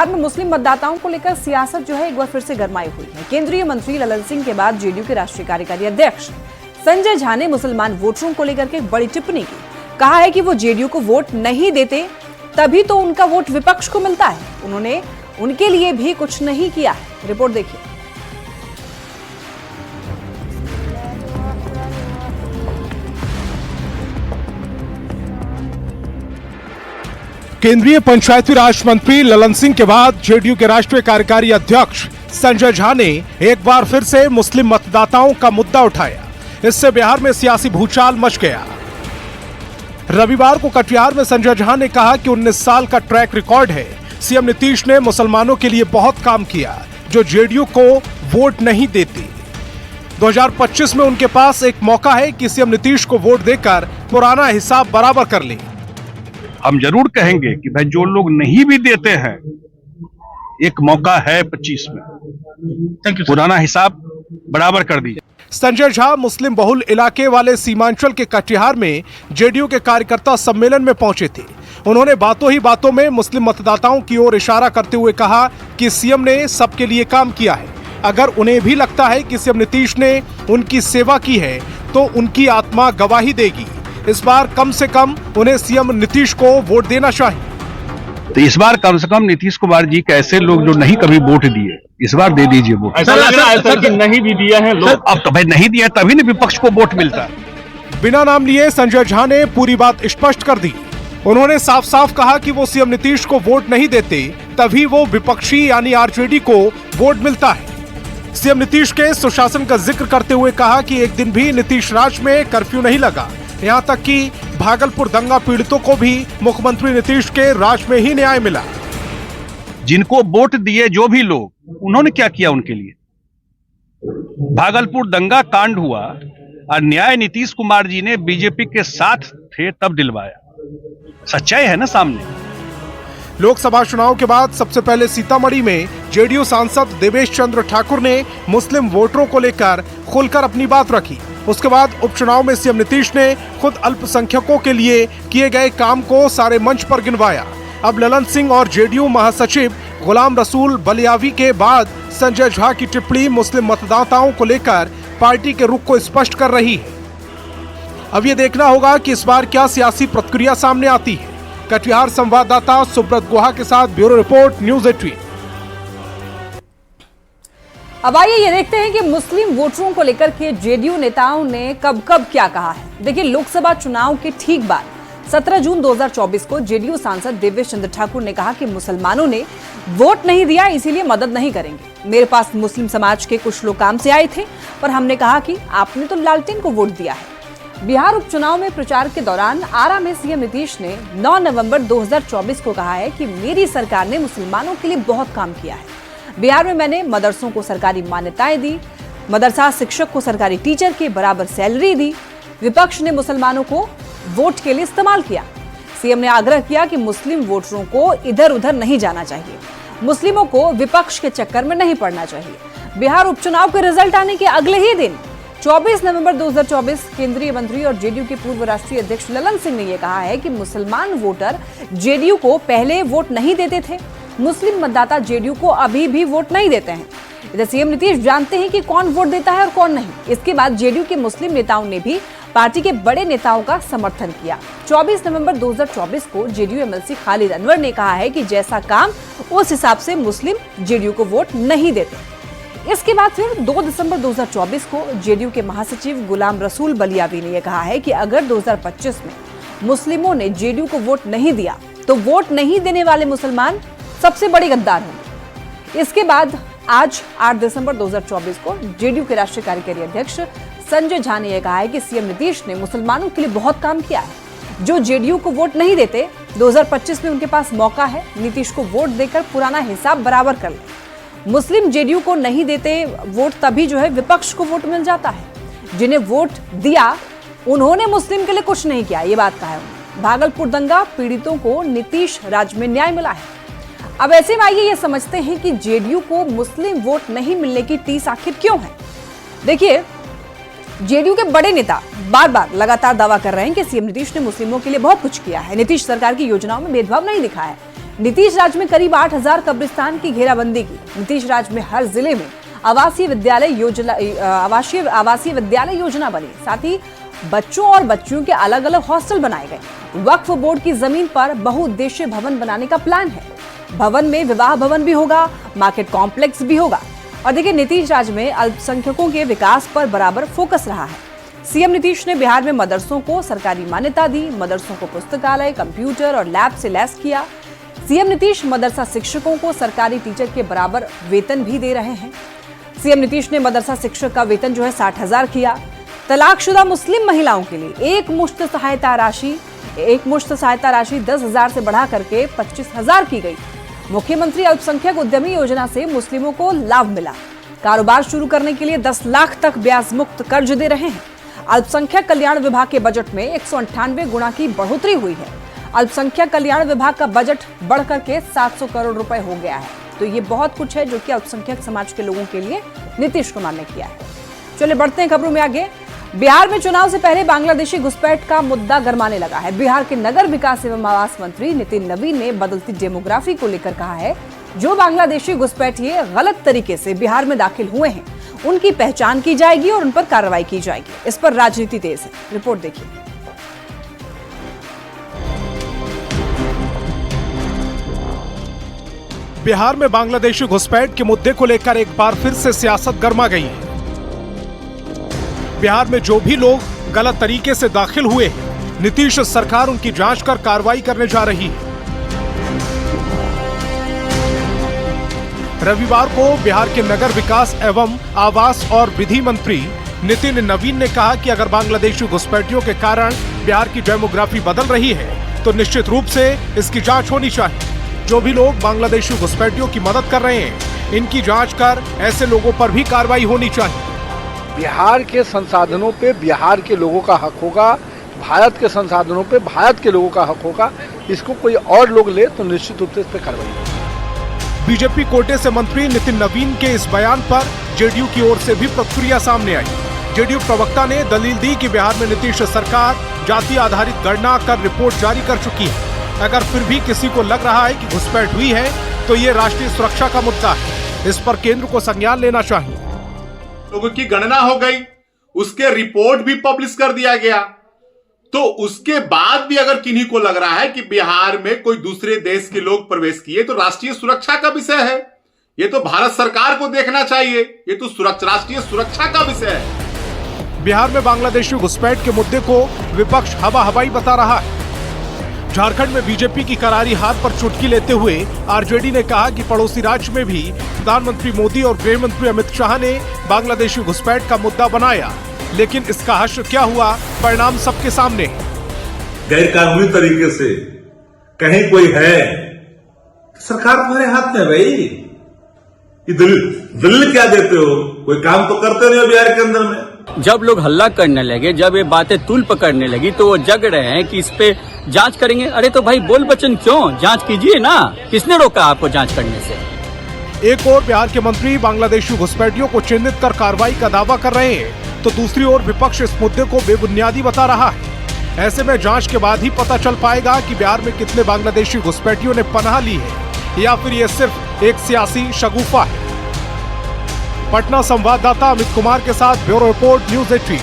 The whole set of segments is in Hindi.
बिहार में मुस्लिम मतदाताओं को लेकर सियासत जो है एक बार फिर से गरमाई हुई है। केंद्रीय मंत्री ललन सिंह के बाद जेडीयू के राष्ट्रीय कार्यकारी अध्यक्ष संजय झा ने मुसलमान वोटरों को लेकर के एक बड़ी टिप्पणी की। कहा है कि वो जेडीयू को वोट नहीं देते तभी तो उनका वोट विपक्ष को मिलता है। उन्होंने उनके लिए भी कुछ नहीं किया है। रिपोर्ट देखिए। केंद्रीय पंचायती राज मंत्री ललन सिंह के बाद जेडीयू के राष्ट्रीय कार्यकारी अध्यक्ष संजय झा ने एक बार फिर से मुस्लिम मतदाताओं का मुद्दा उठाया। इससे बिहार में सियासी भूचाल मच गया। रविवार को कटिहार में संजय झा ने कहा कि 19 साल का ट्रैक रिकॉर्ड है। सीएम नीतीश ने मुसलमानों के लिए बहुत काम किया जो जेडीयू को वोट नहीं देती। 2025 में उनके पास एक मौका है कि सीएम नीतीश को वोट देकर पुराना हिसाब बराबर कर ले। हम जरूर कहेंगे कि भाई जो लोग नहीं भी देते हैं एक मौका है 25 में, पुराना हिसाब बराबर कर दीजिए। संजय झा मुस्लिम बहुल इलाके वाले सीमांचल के कटिहार में जेडीयू के कार्यकर्ता सम्मेलन में पहुंचे थे। उन्होंने बातों ही बातों में मुस्लिम मतदाताओं की ओर इशारा करते हुए कहा कि सीएम ने सबके लिए काम किया है। अगर उन्हें भी लगता है कि सीएम नीतीश ने उनकी सेवा की है तो उनकी आत्मा गवाही देगी। इस बार कम से कम उन्हें सीएम नीतीश को वोट देना चाहिए। तो इस बार कम से कम नीतीश कुमार जी कैसे लोग जो नहीं कभी वोट दिए इस बार दे दीजिए वोट। ऐसा लग रहा है सर कि नहीं भी दिया है लोग। अब तो भाई नहीं दिया तभी ना विपक्ष को वोट मिलता है। बिना नाम लिए संजय झा ने पूरी बात स्पष्ट कर दी। उन्होंने साफ साफ कहा कि वो सीएम नीतीश को वोट नहीं देते तभी वो विपक्षी यानी आरजेडी को वोट मिलता है। सीएम नीतीश के सुशासन का जिक्र करते हुए कहा कि एक दिन भी नीतीश राज में कर्फ्यू नहीं लगा। यहाँ तक कि भागलपुर दंगा पीड़ितों को भी मुख्यमंत्री नीतीश के राज में ही न्याय मिला। जिनको वोट दिए जो भी लोग उन्होंने क्या किया उनके लिए? भागलपुर दंगा कांड हुआ और न्याय नीतीश कुमार जी ने बीजेपी के साथ थे तब दिलवाया। सच्चाई है ना सामने। लोकसभा चुनाव के बाद सबसे पहले सीतामढ़ी में जेडीयू सांसद देवेश चंद्र ठाकुर ने मुस्लिम वोटरों को लेकर खुलकर अपनी बात रखी। उसके बाद उपचुनाव में सीएम नीतीश ने खुद अल्पसंख्यकों के लिए किए गए काम को सारे मंच पर गिनवाया। अब ललन सिंह और जेडीयू महासचिव गुलाम रसूल बलियावी के बाद संजय झा की टिप्पणी मुस्लिम मतदाताओं को लेकर पार्टी के रुख को स्पष्ट कर रही है। अब ये देखना होगा कि इस बार क्या सियासी प्रतिक्रिया सामने आती है। कटिहार संवाददाता सुब्रत गुहा के साथ ब्यूरो रिपोर्ट, न्यूज़ 18। अब आइए ये देखते हैं कि मुस्लिम वोटरों को लेकर के जेडीयू नेताओं ने कब कब क्या कहा है। देखिए, लोकसभा चुनाव के ठीक बाद 17 जून 2024 को जेडीयू सांसद देवेश चंद्र ठाकुर ने कहा कि मुसलमानों ने वोट नहीं दिया इसीलिए मदद नहीं करेंगे। मेरे पास मुस्लिम समाज के कुछ लोग काम से आए थे पर हमने कहा कि आपने तो लालटेन को वोट दिया है। बिहार उपचुनाव में प्रचार के दौरान आरा में सीएम नीतीश ने 9 नवंबर 2024 को कहा है कि मेरी सरकार ने मुसलमानों के लिए बहुत काम किया है। बिहार में मैंने मदरसों को सरकारी मान्यताएं दी, मदरसा शिक्षक को सरकारी टीचर के बराबर सैलरी दी। विपक्ष ने मुसलमानों को वोट के लिए इस्तेमाल किया। सीएम ने आग्रह किया कि मुस्लिम वोटरों को इधर उधर नहीं जाना चाहिए, मुस्लिमों को विपक्ष के चक्कर में नहीं पड़ना चाहिए। बिहार उपचुनाव के रिजल्ट आने के अगले ही दिन 24 नवंबर 2024 केंद्रीय मंत्री और जेडीयू के पूर्व राष्ट्रीय अध्यक्ष ललन सिंह ने यह कहा है कि मुसलमान वोटर जेडीयू को पहले वोट नहीं देते थे, मुस्लिम मतदाता जेडीयू को अभी भी वोट नहीं देते हैं। इधर सीएम नीतीश जानते हैं कि कौन वोट देता है और कौन नहीं। इसके बाद जेडीयू के मुस्लिम नेताओं ने भी पार्टी के बड़े नेताओं का समर्थन किया। 24 नवंबर 2024 को जेडीयू एमएलसी खालिद अनवर ने कहा है कि जैसा काम उस हिसाब से मुस्लिम जेडीयू को वोट नहीं देते। इसके बाद फिर 2 दिसंबर 2024 को जेडीयू के महासचिव गुलाम रसूल बलियावी ने यह कहा है कि अगर 2025 में मुस्लिमों ने जेडीयू को वोट नहीं दिया तो वोट नहीं देने वाले मुसलमान सबसे बड़े गद्दार होंगे। इसके बाद आज 8 दिसंबर 2024 को जेडीयू के राष्ट्रीय कार्यकारी अध्यक्ष संजय झा ने यह कहा है कि सीएम नीतीश ने मुसलमानों के लिए बहुत काम किया है। जो जेडीयू को वोट नहीं देते 2025 में उनके पास मौका है नीतीश को वोट देकर पुराना हिसाब बराबर कर ले। मुस्लिम जेडीयू को नहीं देते वोट तभी जो है विपक्ष को वोट मिल जाता है। जिन्हें वोट दिया उन्होंने मुस्लिम के लिए कुछ नहीं किया, ये बात कहा है उन्होंने। भागलपुर दंगा पीड़ितों को नीतीश राज में न्याय मिला है। अब ऐसे में आइए ये समझते हैं कि जेडीयू को मुस्लिम वोट नहीं मिलने की टीस आखिर क्यों है। देखिए, जेडीयू के बड़े नेता बार बार लगातार दावा कर रहे हैं कि सीएम नीतीश ने मुस्लिमों के लिए बहुत कुछ किया है। नीतीश सरकार की योजनाओं में भेदभाव नहीं दिखा है। नीतीश राज में करीब 8,000 कब्रिस्तान की घेराबंदी की। नीतीश राज में हर जिले में आवासीय विद्यालय योजना बनी। साथ ही बच्चों और बच्चियों के अलग अलग हॉस्टल बनाए गए। वक्फ बोर्ड की जमीन पर बहुउद्देशीय भवन बनाने का प्लान है। भवन में विवाह भवन भी होगा, मार्केट कॉम्प्लेक्स भी होगा। और देखिए, नीतीश राज में अल्पसंख्यकों के विकास पर बराबर फोकस रहा है। सीएम नीतीश ने बिहार में मदरसों को सरकारी मान्यता दी। मदरसों को पुस्तकालय, कंप्यूटर और लैब से लैस किया। सीएम नीतीश मदरसा शिक्षकों को सरकारी टीचर के बराबर वेतन भी दे रहे हैं। सीएम नीतीश ने मदरसा शिक्षक का वेतन जो है 60,000 किया। तलाकशुदा मुस्लिम महिलाओं के लिए एक मुश्त सहायता राशि 10,000 से बढ़ा करके 25,000 की गई। मुख्यमंत्री अल्पसंख्यक उद्यमी योजना से मुस्लिमों को लाभ मिला। कारोबार शुरू करने के लिए 10 लाख तक ब्याज मुक्त कर्ज दे रहे हैं। अल्पसंख्यक कल्याण विभाग के बजट में 198 गुना की बढ़ोतरी हुई है। अल्पसंख्यक कल्याण विभाग का बजट बढ़कर के 700 करोड़ रुपए हो गया है। तो ये बहुत कुछ है जो कि अल्पसंख्यक समाज के लोगों के लिए नीतीश कुमार ने किया है। चलिए बढ़ते हैं खबरों में आगे। बिहार में चुनाव से पहले बांग्लादेशी घुसपैठ का मुद्दा गरमाने लगा है। बिहार के नगर विकास एवं आवास मंत्री नितिन नवीन ने बदलती डेमोग्राफी को लेकर कहा है, जो बांग्लादेशी घुसपैठिए गलत तरीके से बिहार में दाखिल हुए हैं, उनकी पहचान की जाएगी और उन पर कार्रवाई की जाएगी। इस पर राजनीति तेज है। रिपोर्ट देखिए। बिहार में बांग्लादेशी घुसपैठ के मुद्दे को लेकर एक बार फिर से सियासत गर्मा गई है। बिहार में जो भी लोग गलत तरीके से दाखिल हुए हैं, नीतीश सरकार उनकी जांच कर कार्रवाई करने जा रही है। रविवार को बिहार के नगर विकास एवं आवास और विधि मंत्री नितिन नवीन ने कहा कि अगर बांग्लादेशी घुसपैठियों के कारण बिहार की डेमोग्राफी बदल रही है तो निश्चित रूप से इसकी जांच होनी चाहिए। जो भी लोग बांग्लादेशी घुसपैठियों की मदद कर रहे हैं, इनकी जांच कर ऐसे लोगों पर भी कार्रवाई होनी चाहिए। बिहार के संसाधनों पे बिहार के लोगों का हक होगा, भारत के संसाधनों पे भारत के लोगों का हक होगा। इसको कोई और लोग ले तो निश्चित रूप से इस पर कार्रवाई होगी। बीजेपी कोटे से मंत्री नितिन नवीन के इस बयान पर जेडीयू की ओर से भी प्रतिक्रिया सामने आई। जेडीयू प्रवक्ता ने दलील दी कि बिहार में नीतीश सरकार जाति आधारित गणना कर रिपोर्ट जारी कर चुकी है। अगर फिर भी किसी को लग रहा है कि घुसपैठ हुई है तो ये राष्ट्रीय सुरक्षा का मुद्दा है। इस पर केंद्र को संज्ञान लेना चाहिए। लोगों की गणना हो गई, उसके रिपोर्ट भी पब्लिश कर दिया गया, तो उसके बाद भी अगर किन्हीं को लग रहा है कि बिहार में कोई दूसरे देश के लोग प्रवेश किए तो राष्ट्रीय सुरक्षा का विषय है। ये तो भारत सरकार को देखना चाहिए। ये तो राष्ट्रीय सुरक्षा का विषय है। बिहार में बांग्लादेशी घुसपैठ के मुद्दे को विपक्ष हवा हवाई बता रहा है। झारखंड में बीजेपी की करारी हार पर चुटकी लेते हुए आरजेडी ने कहा कि पड़ोसी राज्य में भी प्रधानमंत्री मोदी और गृह मंत्री अमित शाह ने बांग्लादेशी घुसपैठ का मुद्दा बनाया, लेकिन इसका हश्र क्या हुआ, परिणाम सबके सामने है। गैर कानूनी तरीके से कहीं कोई है, सरकार तुम्हारे हाथ में है भाई। ये दलील क्या देते हो? कोई काम तो करते नहीं हो बिहार के अंदर में। जब लोग हल्ला करने लगे, जब ये बातें तूल पकड़ने लगी, तो वो जग रहे हैं कि इस पे जांच करेंगे। अरे तो भाई बोल बचन क्यों, जांच कीजिए ना। किसने रोका आपको जांच करने से? एक ओर बिहार के मंत्री बांग्लादेशी घुसपैठियों को चिन्हित कर कार्रवाई का दावा कर रहे हैं, तो दूसरी ओर विपक्ष इस मुद्दे को बेबुनियादी बता रहा है। ऐसे में जांच के बाद ही पता चल पाएगा कि बिहार में कितने बांग्लादेशी घुसपैठियों ने पनाह ली है या फिर ये सिर्फ एक सियासी शगुफा है। पटना संवाददाता अमित कुमार के साथ ब्यूरो रिपोर्ट, न्यूज़ 18।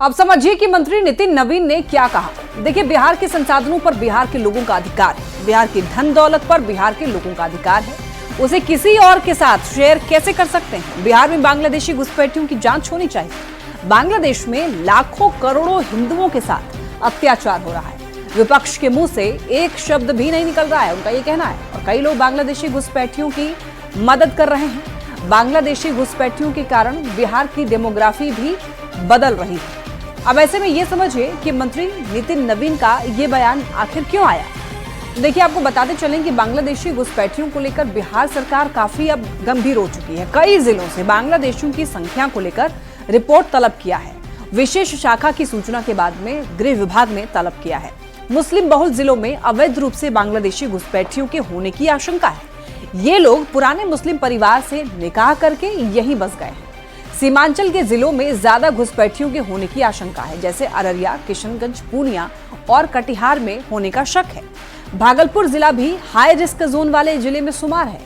अब समझिए कि मंत्री नितिन नवीन ने क्या कहा। देखिए, बिहार के संसाधनों पर बिहार के लोगों का अधिकार है। बिहार की धन दौलत पर बिहार के लोगों का अधिकार है। उसे किसी और के साथ शेयर कैसे कर सकते हैं? बिहार में बांग्लादेशी घुसपैठियों की जांच होनी चाहिए। बांग्लादेश में लाखों करोड़ों हिंदुओं के साथ अत्याचार हो रहा है। विपक्ष के मुंह से एक शब्द भी नहीं निकल रहा है, उनका ये कहना है। और कई लोग बांग्लादेशी घुसपैठियों की मदद कर रहे हैं। बांग्लादेशी घुसपैठियों के कारण बिहार की डेमोग्राफी भी बदल रही है। अब ऐसे में ये समझिए कि मंत्री नितिन नवीन का ये बयान आखिर क्यों आया। देखिए, आपको बताते चलें कि बांग्लादेशी घुसपैठियों को लेकर बिहार सरकार काफी अब गंभीर हो चुकी है। कई जिलों से बांग्लादेशियों की संख्या को लेकर रिपोर्ट तलब किया है। विशेष शाखा की सूचना के बाद में गृह विभाग ने तलब किया है। मुस्लिम बहुल जिलों में अवैध रूप से बांग्लादेशी घुसपैठियों के होने की आशंका है। ये लोग पुराने मुस्लिम परिवार से निकाह करके यहीं बस गए हैं। सीमांचल के जिलों में ज्यादा घुसपैठियों के होने की आशंका है, जैसे अररिया, किशनगंज, पूर्णिया और कटिहार में होने का शक है। भागलपुर जिला भी हाई रिस्क जोन वाले जिले में शुमार है।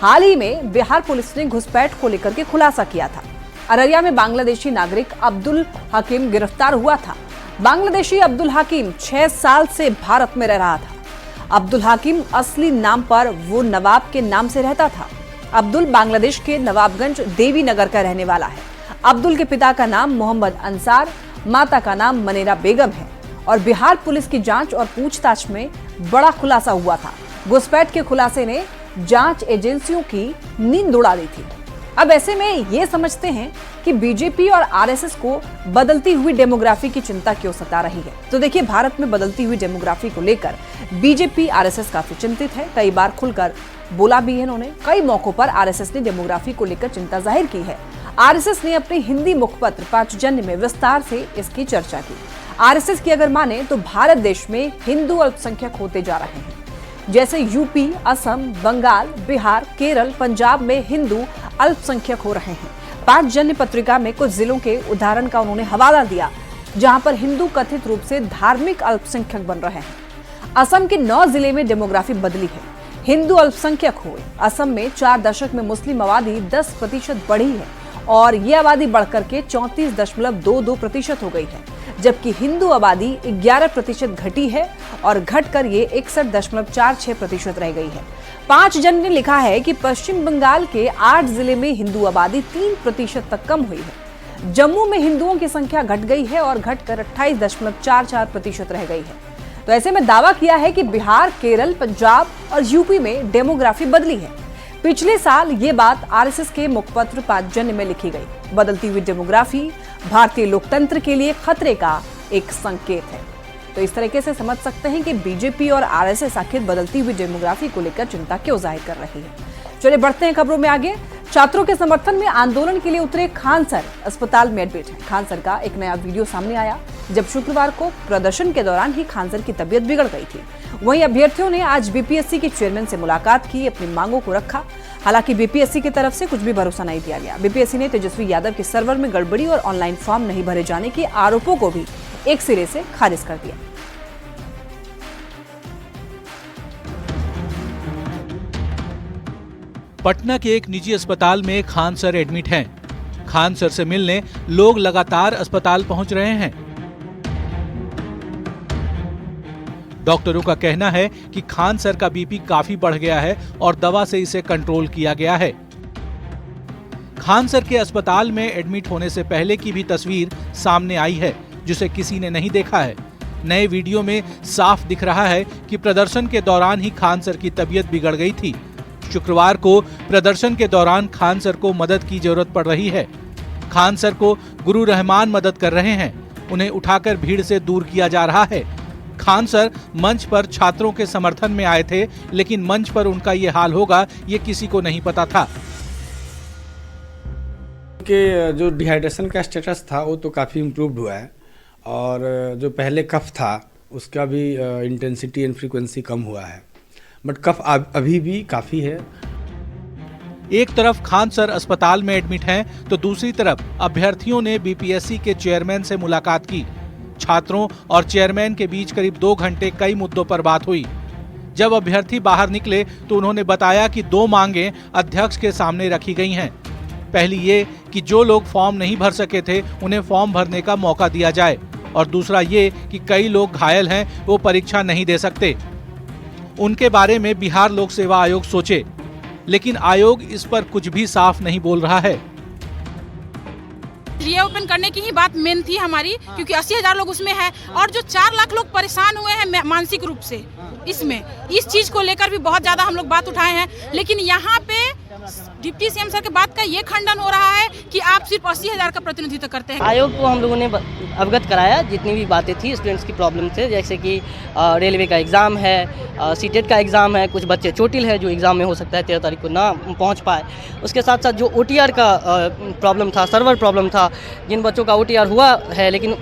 हाल ही में बिहार पुलिस ने घुसपैठ को लेकर के खुलासा किया था। अररिया में बांग्लादेशी नागरिक अब्दुल हकीम गिरफ्तार हुआ था। बांग्लादेशी अब्दुल हकीम 6 साल से भारत में रह रहा था। अब्दुल हकीम असली नाम पर वो नवाब के नाम से रहता था। अब्दुल बांग्लादेश के नवाबगंज देवी नगर का रहने वाला है। अब्दुल के पिता का नाम मोहम्मद अंसार, माता का नाम मनेरा बेगम है और बिहार पुलिस की जांच और पूछताछ में बड़ा खुलासा हुआ था। घुसपैठ के खुलासे ने जांच एजेंसियों की नींद उड़ा दी थी। अब ऐसे में ये समझते हैं कि बीजेपी और आरएसएस को बदलती हुई डेमोग्राफी की चिंता क्यों सता रही है। तो देखिए, भारत में बदलती हुई डेमोग्राफी को लेकर बीजेपी आरएसएस काफी चिंतित है। कई बार खुलकर बोला भी है इन्होंने। कई मौकों पर आरएसएस ने डेमोग्राफी को लेकर चिंता जाहिर की है। आरएसएस ने अपने हिंदी मुखपत्र पांचजन्य में विस्तार से इसकी चर्चा की। आरएसएस की अगर माने तो भारत देश में हिंदू अल्पसंख्यक होते जा रहे हैं। जैसे यूपी, असम, बंगाल, बिहार, केरल, पंजाब में हिंदू अल्पसंख्यक हो रहे हैं। पांचजन्य पत्रिका में कुछ जिलों के उदाहरण का उन्होंने हवाला दिया जहां पर हिंदू कथित रूप से धार्मिक अल्पसंख्यक बन रहे हैं। असम के 9 जिले में डेमोग्राफी बदली है, हिंदू अल्पसंख्यक हुए। असम में 4 दशक में मुस्लिम आबादी 10% बढ़ी है और ये आबादी बढ़कर के 34.22% हो गई है, जबकि हिंदू आबादी 11% घटी है और घटकर ये 61.46% रह गई है। पांचजन्य ने लिखा है कि पश्चिम बंगाल के 8 जिले में हिंदू आबादी 3% तक कम हुई है। जम्मू में हिंदुओं की संख्या घट गई है और घटकर 28.44% रह गई है। तो ऐसे में दावा किया है कि बिहार, केरल, पंजाब और यूपी में डेमोग्राफी बदली है। पिछले साल ये बात आरएसएस के मुखपत्र पांचजन्य में लिखी गई। बदलती हुई डेमोग्राफी भारतीय लोकतंत्र के लिए खतरे का एक संकेत है। तो इस तरीके से समझ सकते हैं कि बीजेपी और आरएसएस आखिर बदलती हुई डेमोग्राफी को लेकर चिंता क्यों जाहिर कर रही है। चलिए बढ़ते हैं खबरों में आगे। छात्रों के समर्थन में आंदोलन के लिए उतरे खान सर अस्पताल में एडमिट हैं। खान सर का एक नया वीडियो सामने आया जब शुक्रवार को प्रदर्शन के दौरान ही खान सर की तबीयत बिगड़ गई थी। वहीं अभ्यर्थियों ने आज बीपीएससी के चेयरमैन से मुलाकात की, अपनी मांगों को रखा। हालांकि बीपीएससी की तरफ से कुछ भी भरोसा नहीं दिया गया। बीपीएससी ने तेजस्वी यादव के सर्वर में गड़बड़ी और ऑनलाइन फॉर्म नहीं भरे जाने के आरोपों को भी एक सिरे से खारिज कर दिया। पटना के एक निजी अस्पताल में खान सर एडमिट हैं। खान सर से मिलने लोग लगातार अस्पताल पहुंच रहे हैं। डॉक्टरों का कहना है कि खान सर का बीपी काफी बढ़ गया है और दवा से इसे कंट्रोल किया गया है। खान सर के अस्पताल में एडमिट होने से पहले की भी तस्वीर सामने आई है, जिसे किसी ने नहीं देखा है। नए वीडियो में साफ दिख रहा है कि प्रदर्शन के दौरान ही खान सर की तबीयत बिगड़ गई थी। शुक्रवार को प्रदर्शन के दौरान खान सर को मदद की जरूरत पड़ रही है। खान सर को गुरु रहमान मदद कर रहे हैं। उन्हें उठाकर भीड़ से दूर किया जा रहा है। खान सर मंच पर छात्रों के समर्थन में आए थे, लेकिन मंच पर उनका ये हाल होगा ये किसी को नहीं पता था। कि जो डिहाइड्रेशन का स्टेटस था वो तो काफ़ी इम्प्रूव्ड हुआ है और जो पहले कफ था उसका भी इंटेंसिटी एंड फ्रीक्वेंसी कम हुआ है, बट कफ अभी भी काफ़ी है। एक तरफ खान सर अस्पताल में एडमिट हैं, तो दूसरी तरफ अभ्यर्थियों ने बीपीएससी के चेयरमैन से मुलाकात की। छात्रों और चेयरमैन के बीच करीब 2 घंटे कई मुद्दों पर बात हुई। जब अभ्यर्थी बाहर निकले तो उन्होंने बताया कि 2 मांगें अध्यक्ष के सामने रखी गई हैं। पहली ये कि जो लोग फॉर्म नहीं भर सके थे उन्हें फॉर्म भरने का मौका दिया जाए, और दूसरा ये कि कई लोग घायल हैं, वो परीक्षा नहीं दे सकते। उनके बारे में बिहार लोक सेवा आयोग सोचे, लेकिन आयोग इस पर कुछ भी साफ नहीं बोल रहा है। रीओपन करने की ही बात मेन थी हमारी, क्योंकि 80,000 लोग उसमें है और जो 4 लाख लोग परेशान हुए हैं मानसिक रूप से, इसमें इस चीज को लेकर भी बहुत ज्यादा हम लोग बात उठाए हैं। लेकिन यहाँ पे डिप्टी सीएम सर के बात का ये खंडन हो रहा है कि आप सिर्फ 80,000 का प्रतिनिधित्व करते हैं। आयोग को हम लोगों ने अवगत कराया जितनी भी बातें थी स्टूडेंट्स की प्रॉब्लम से, जैसे कि रेलवे का एग्ज़ाम है, सीटेट का एग्ज़ाम है, कुछ बच्चे चोटिल है जो एग्ज़ाम में हो सकता है 13 तारीख को ना पहुंच पाए। उसके साथ साथ जो OTR का प्रॉब्लम था, सर्वर प्रॉब्लम था, जिन बच्चों का OTR हुआ है लेकिन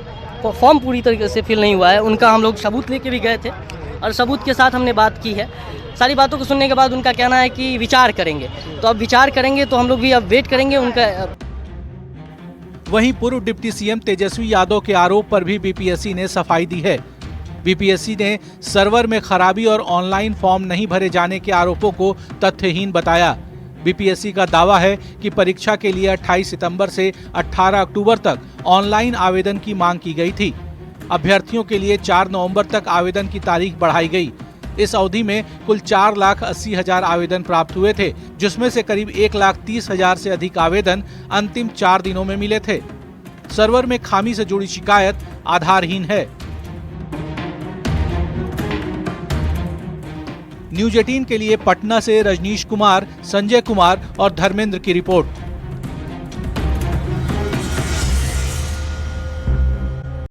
फॉर्म पूरी तरीके से फिल नहीं हुआ है, उनका हम लोग सबूत लेके भी गए थे और सबूत के साथ हमने बात की है। सारी बातों को सुनने के बाद उनका कहना है कि विचार करेंगे, तो अब विचार करेंगे तो हम लोग भी अब वेट करेंगे उनका। वहीं पूर्व डिप्टी सीएम तेजस्वी यादव के आरोप पर भी बीपीएससी ने सफाई दी है। बीपीएससी ने सर्वर में खराबी और ऑनलाइन फॉर्म नहीं भरे जाने के आरोपों को तथ्यहीन बताया। बीपीएससी का दावा है कि परीक्षा के लिए 28 सितंबर से 18 अक्टूबर तक ऑनलाइन आवेदन की मांग की गई थी। अभ्यर्थियों के लिए 4 नवंबर तक आवेदन की तारीख बढ़ाई गई। इस अवधि में कुल 4,80,000 आवेदन प्राप्त हुए थे, जिसमें से करीब 1,30,000 से अधिक आवेदन अंतिम 4 दिनों में मिले थे। सर्वर में खामी से जुड़ी शिकायत आधारहीन है। न्यूज 18 के लिए पटना से रजनीश कुमार, संजय कुमार और धर्मेंद्र की रिपोर्ट।